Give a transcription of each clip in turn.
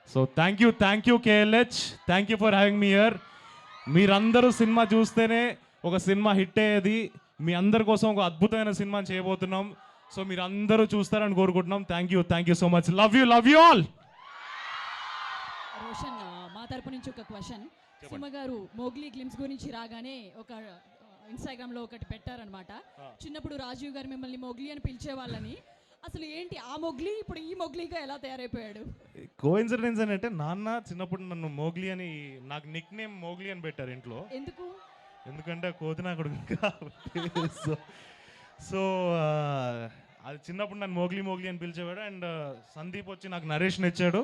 So thank you KLH, thank you for having me here. మీరందరూ cinema చూస్తేనే ఒక cinema hit అయ్యేది. మీ అందరి కోసం ఒక అద్భుతమైన సినిమా చేయబోతున్నాం. సో మీరు అందరూ చూస్తారని కోరుకుంటున్నాం. Thank you so much. Love you all. Roshan, మా తరపు నుంచి ఒక క్వశ్చన్. సుమ గారు మోగ్లీ గ్లిమ్స్ గురించి రాగానే ఒక ఇన్స్టాగ్రామ్ లో ఒకటి పెట్టారనమాట. చిన్నప్పుడు రాజీవ్ గారు మిమ్మల్ని మోగ్లీ అని పిలిచేవాళ్ళని, అసలు ఏంటి ఆ మోగ్లీ ఇప్పుడు ఈ మోగ్లీగా ఎలా తయారైపోయాడు? కోఇన్సిడెన్స్ అంటే నాన్న చిన్నప్పుడు నన్ను మోగ్లీ అని, నాకు నిక్ నేమ్ మోగ్లీ అని పెట్టారు ఇంట్లో. ఎందుకు? ఎందుకంటే కోతినాకుడు సో అది చిన్నప్పుడు నన్ను మోగ్లీ అని పిలిచేవాడు. అండ్ సందీప్ వచ్చి నాకు నరేష్ ఇచ్చాడు.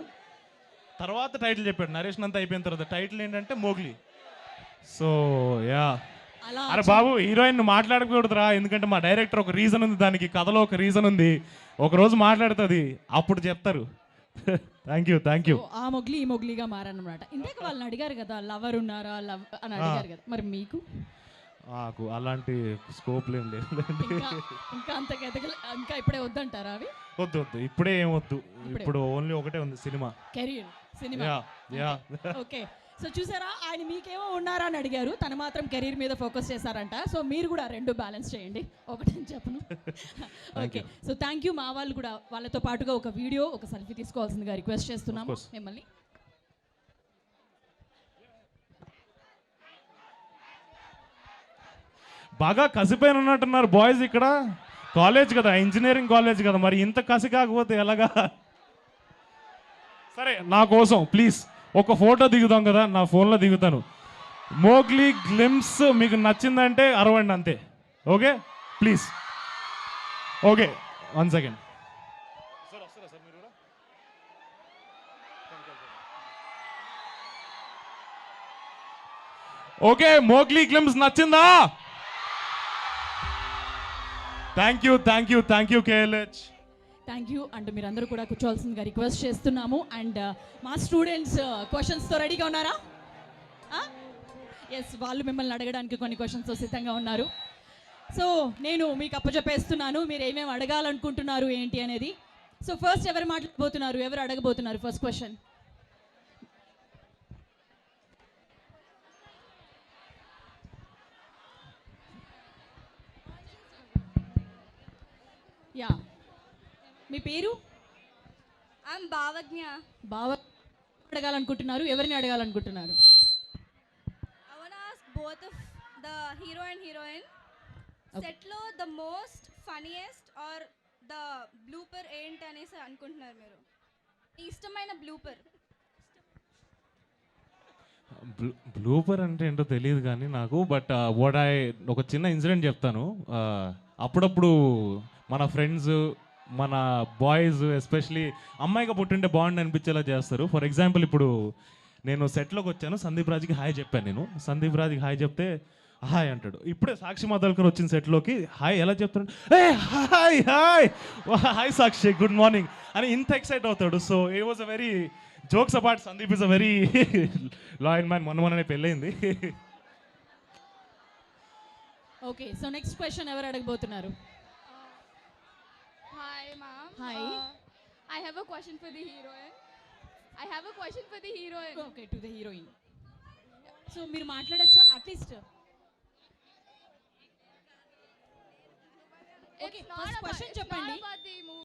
తర్వాత టైటిల్ చెప్పాడు. నరేష్ అంతా అయిపోయిన తర్వాత టైటిల్ ఏంటంటే మోగ్లీ. సో యా, అరే బాబు హీరోయిన్ మాట్లాడకూడదురా, ఎందుకంటే మా డైరెక్టర్ ఒక రీజన్ ఉంది, దానికి కథలో ఒక రీజన్ ఉంది, ఒక రోజు మాట్లాడుతుంది, అప్పుడు చెప్తారు. Thank you. ఆ మొగ్లీ ఈ మొగ్లీగా మారన్నమాట. ఇందాక వాళ్ళని అడిగారు కదా లవర్ ఉన్నారా లవ్ అని అడిగారు కదా, మరి మీకు? నాకు అలాంటి స్కోప్ ఏం లేదు. ఇంకా అంత ఇంకా ఇప్పుడే వద్దంటారా అవి? వద్దు ఇప్పుడే ఏం వద్దు. ఇప్పుడు ఓన్లీ ఒకటే ఉంది, cinema, career, cinema. Okay, so చూసారా, ఆయన మీకేమో ఉన్నారా అని అడిగారు, తను మాత్రం కెరీర్ మీద ఫోకస్ చేశారంట. సో మీరు కూడా రెండు బ్యాలెన్స్ చేయండి, ఒకటని చెప్పను. Okay, so thank you. మా వాళ్ళు కూడా వాళ్ళతో పాటుగా ఒక వీడియో, ఒక సెల్ఫీ తీసుకోవాల్సిందిగా రిక్వెస్ట్ చేస్తున్నాము మిమ్మల్ని. బాగా కసిపోయిన ఉన్నట్టున్నారు బాయ్స్ ఇక్కడ. కాలేజ్ కదా, ఇంజనీరింగ్ కాలేజ్ కదా, మరి ఇంత కసి కాకపోతే ఎలాగా? సరే నా కోసం ప్లీజ్ ఒక ఫోటో దిగుదాం కదా, నా ఫోన్లో దిగుతాను. మోగ్లీ గ్లిమ్స్ మీకు నచ్చిందంటే అరవండి అంతే. Okay please. Okay 1 second. Okay, Mowgli glimpse నచ్చిందా? Thank you KLH. Thank you. And మీరందరూ కూడా కూర్చోవాల్సిందిగా రిక్వెస్ట్ చేస్తున్నాము. అండ్ మా స్టూడెంట్స్ క్వశ్చన్స్తో రెడీగా ఉన్నారా? ఎస్, వాళ్ళు మిమ్మల్ని అడగడానికి కొన్ని క్వశ్చన్స్తో సిద్ధంగా ఉన్నారు. సో నేను మీకు అప్పచెప్పేస్తున్నాను, మీరు ఏమేమి అడగాలనుకుంటున్నారు ఏంటి అనేది. సో ఫస్ట్ ఎవరు మాట్లాడబోతున్నారు, ఎవరు అడగబోతున్నారు ఫస్ట్ క్వశ్చన్? యా, మీ పేరు? భావజ్ఞ. అడగాలనుకుంటున్నారు, ఎవరిని అడగాలనుకుంటున్నారు? I want to ask both of the hero and heroine. Set లో the most funniest or the blooper ఏంటి అనేసి అనుకుంటున్నారు మీరు? ఇష్టమైన బ్లూపర్. బ్లూపర్ అంటే ఏంటో తెలియదు కానీ నాకు, బట్ ఒక చిన్న ఇన్సిడెంట్ చెప్తాను. అప్పుడప్పుడు మన ఫ్రెండ్స్, మన బాయ్స్ ఎస్పెషలీ అమ్మాయిగా పుట్టింటే బాగుండి అనిపించేలా చేస్తారు. ఫర్ ఎగ్జాంపుల్ ఇప్పుడు నేను సెట్లోకి వచ్చాను, సందీప్ రాజ్కి హాయ్ చెప్పాను. నేను సందీప్ రాజ్కి హాయ్ చెప్తే హాయ్ అంటాడు. ఇప్పుడే సాక్షి మాధవల్కర్ వచ్చిన సెట్లోకి హాయ్ ఎలా చెప్తాడు, హాయ్ హాయ్ హాయ్ సాక్షి గుడ్ మార్నింగ్ అని ఇంత ఎక్సైట్ అవుతాడు. So it was a very jokes apart, Sandeep is a very loyal man. మొన్ననే పెళ్ళయింది. ఓకే, సో నెక్స్ట్ క్వశ్చన్ ఎవరు అడగబోతున్నారు? Hi ma'am. Hi. I have a question for the heroine. Okay, to the heroine. So మీరు మాట్లాడచ్చా at least? Okay, first question చెప్పండి.